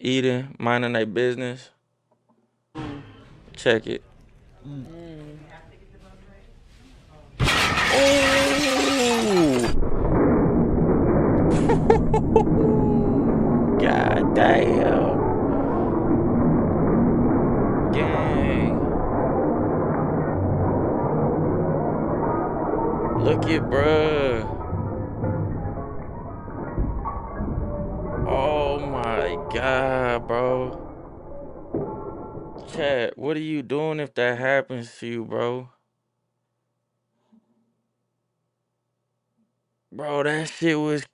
eating, minding their business. Check it. Oh, god damn. Gang. Look it, bruh. Oh my god, bro. Chat, what are you doing if that happens to you, bro? Bro, that shit was